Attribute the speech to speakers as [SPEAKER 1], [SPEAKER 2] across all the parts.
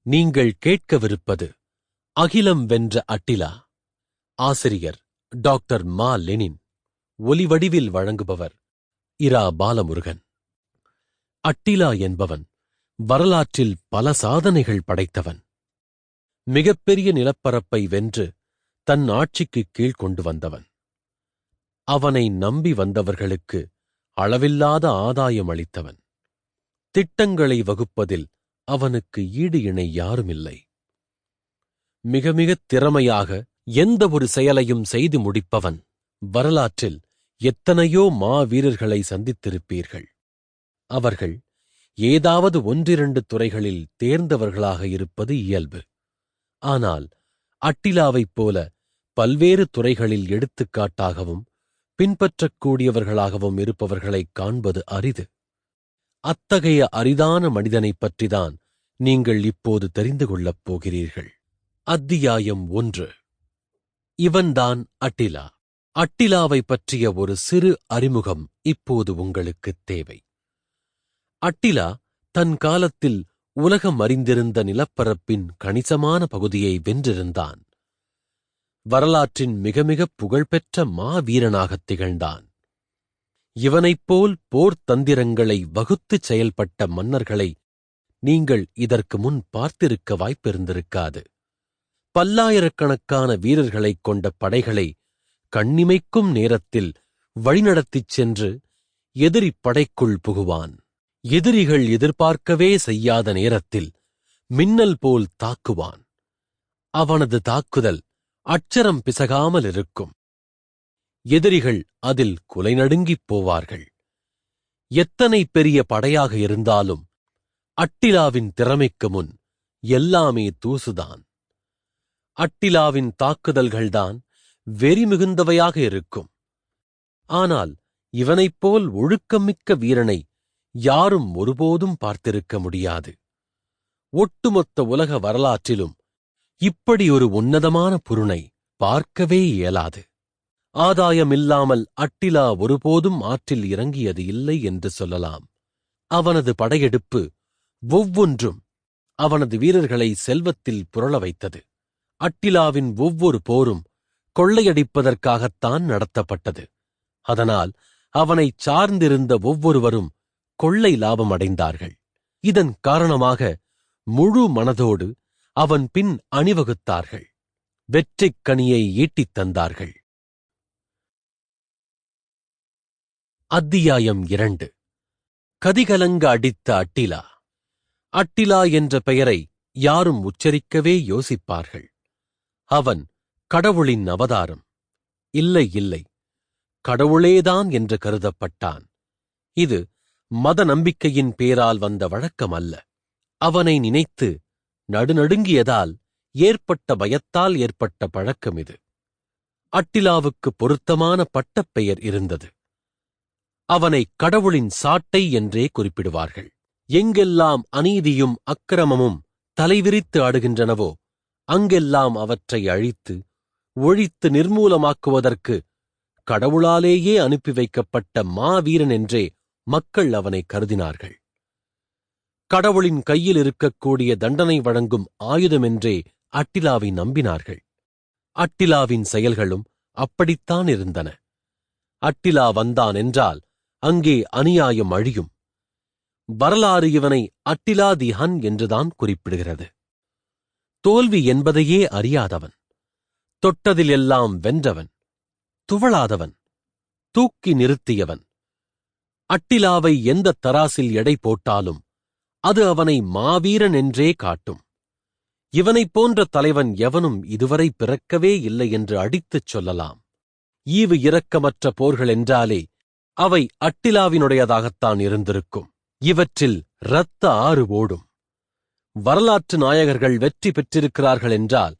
[SPEAKER 1] நீங்கள் கேட்கவிருப்பது அகிலம் வென்ற அட்டிலா. ஆசிரியர் டாக்டர் மா. லெனின். ஒலிவடிவில் வழங்குபவர் இரா. பாலமுருகன். அட்டிலா என்பவன் வரலாற்றில் பல சாதனைகள் படைத்தவன். மிகப்பெரிய நிலப்பரப்பை வென்று தன் ஆட்சிக்குக் கீழ் கொண்டு வந்தவன். அவனை நம்பி வந்தவர்களுக்கு அளவில்லாத ஆதாயம் அளித்தவன். திட்டங்களை வகுப்பதில் அவனுக்கு ஈடு இணை யாருமில்லை. மிக மிகத் திறமையாக எந்த ஒரு செயலையும் செய்து முடிப்பவன். வரலாற்றில் எத்தனையோ மாவீரர்களை சந்தித்திருப்பீர்கள். அவர்கள் ஏதாவது ஒன்றிரண்டு துறைகளில் தேர்ந்தவர்களாக இருப்பது இயல்பு. ஆனால் அட்டிலாவைப் போல பல்வேறு துறைகளில் எடுத்துக்காட்டாகவும் பின்பற்றக்கூடியவர்களாகவும் இருப்பவர்களைக் காண்பது அரிது. அத்தகைய அரிதான மனிதனைப் பற்றிதான் நீங்கள் இப்போது தெரிந்து கொள்ளப் போகிறீர்கள். அத்தியாயம் 1. இவன்தான் அட்டிலா. அட்டிலாவைப் பற்றிய ஒரு சிறு அறிமுகம் இப்போது உங்களுக்குத் தேவை. அட்டிலா தன் காலத்தில் உலகம் அறிந்திருந்த நிலப்பரப்பின் கணிசமான பகுதியை வென்றிருந்தான். வரலாற்றின் மிக மிகப் புகழ்பெற்ற மாவீரனாகத் திகழ்ந்தான். இவனைப்போல் போர்த்தந்திரங்களை வகுத்துச் செயல்பட்ட மன்னர்களை நீங்கள் இதற்கு முன் பார்த்திருக்க வாய்ப்பிருந்திருக்காது. பல்லாயிரக்கணக்கான வீரர்களைக் கொண்ட படைகளை கண்ணிமைக்கும் நேரத்தில் வழிநடத்திச் சென்று எதிரி படைக்குள் புகுவான். எதிரிகள் எதிர்பார்க்கவே செய்யாத நேரத்தில் மின்னல் போல் தாக்குவான். அவனது தாக்குதல் அட்சரம் பிசகாமல் இருக்கும். எதிரிகள் அதில் குலைநடுங்கிப் போவார்கள். எத்தனை பெரிய படையாக இருந்தாலும் அட்டிலாவின் திறமைக்கு முன் எல்லாமே தூசுதான். அட்டிலாவின் தாக்குதல்கள்தான் வெறிமிகுந்தவையாக இருக்கும். ஆனால் இவனைப்போல் ஒழுக்கமிக்க வீரனை யாரும் ஒருபோதும் பார்த்திருக்க முடியாது. ஒட்டுமொத்த உலக வரலாற்றிலும் இப்படி ஒரு உன்னதமான புருணை பார்க்கவே இயலாது. ஆதாயமில்லாமல் அட்டிலா ஒருபோதும் ஆற்றில் இறங்கியது இல்லை என்று சொல்லலாம். அவனது படையெடுப்பு ஒவ்வொன்றும் அவனது வீரர்களை செல்வத்தில் புரள வைத்தது. அட்டிலாவின் ஒவ்வொரு போரும் கொள்ளையடிப்பதற்காகத்தான் நடத்தப்பட்டது. அதனால் அவனைச் சார்ந்திருந்த ஒவ்வொருவரும் கொள்ளை லாபம் அடைந்தார்கள். இதன் காரணமாக முழு மனதோடு அவன் பின் அணிவகுத்தார்கள். வெற்றிக் கனியை ஈட்டித் தந்தார்கள். அத்தியாயம் 2. கதிகலங்க அடித்த அட்டிலா. அட்டிலா என்ற பெயரை யாரும் உச்சரிக்கவே யோசிப்பார்கள். அவன் கடவுளின் அவதாரம். இல்லை இல்லை, கடவுளேதான் என்று கருதப்பட்டான். இது மத நம்பிக்கையின் பேரால் வந்த வழக்கம் அல்ல. அவனை நினைத்து நடுநடுங்கியதால் ஏற்பட்ட பயத்தால் ஏற்பட்ட பழக்கம் இது. அட்டிலாவுக்கு பொருத்தமான பட்டப்பெயர் இருந்தது. அவனை கடவுளின் சாட்டை என்றே குறிப்பிடுவார்கள். எங்கெல்லாம் அநீதியும் அக்கிரமமும் தலைவிரித்து ஆடுகின்றனவோ அங்கெல்லாம் அவற்றை அழித்து ஒழித்து நிர்மூலமாக்குவதற்கு கடவுளாலேயே அனுப்பி வைக்கப்பட்ட மாவீரன் என்றே மக்கள் அவனை கருதினார்கள். கடவுளின் கையில் இருக்கக்கூடிய தண்டனை வழங்கும் ஆயுதமென்றே அட்டிலாவை நம்பினார்கள். அட்டிலாவின் செயல்களும் அப்படித்தான் இருந்தன. அட்டிலா வந்தான் என்றால் அங்கே அநியாயம் அழியும். வரலாறு இவனை அட்டிலா தி ஹன் என்றுதான் குறிப்பிடுகிறது. தோல்வி என்பதையே அறியாதவன், தொட்டதில் எல்லாம் வென்றவன், துவளாதவன், தூக்கி நிறுத்தியவன். அட்டிலாவை எந்த தராசில் எடை போட்டாலும் அது அவனை மாவீரன் என்றே காட்டும். இவனைப் போன்ற தலைவன் எவனும் இதுவரை பிறக்கவே இல்லை என்று அடித்துச் சொல்லலாம். ஈவு இரக்கமற்ற போர்கள் என்றாலே அவை அட்டிலாவினுடையதாகத்தான் இருந்திருக்கும். இவற்றில் இரத்த ஆறு ஓடும். வரலாற்று நாயகர்கள் வெற்றி பெற்றிருக்கிறார்கள் என்றால்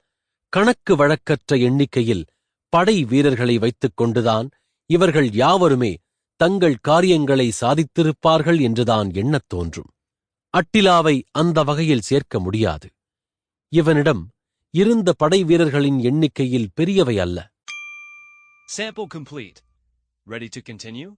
[SPEAKER 1] கணக்கு வழக்கற்ற எண்ணிக்கையில் படை வீரர்களை வைத்துக் கொண்டுதான் இவர்கள் யாவருமே தங்கள் காரியங்களை சாதித்திருப்பார்கள் என்றுதான் எண்ணத் தோன்றும். அட்டிலாவை அந்த வகையில் சேர்க்க முடியாது. இவனிடம் இருந்த படை வீரர்களின் எண்ணிக்கையில் பெரியவை அல்ல.
[SPEAKER 2] Sample complete. Ready to continue?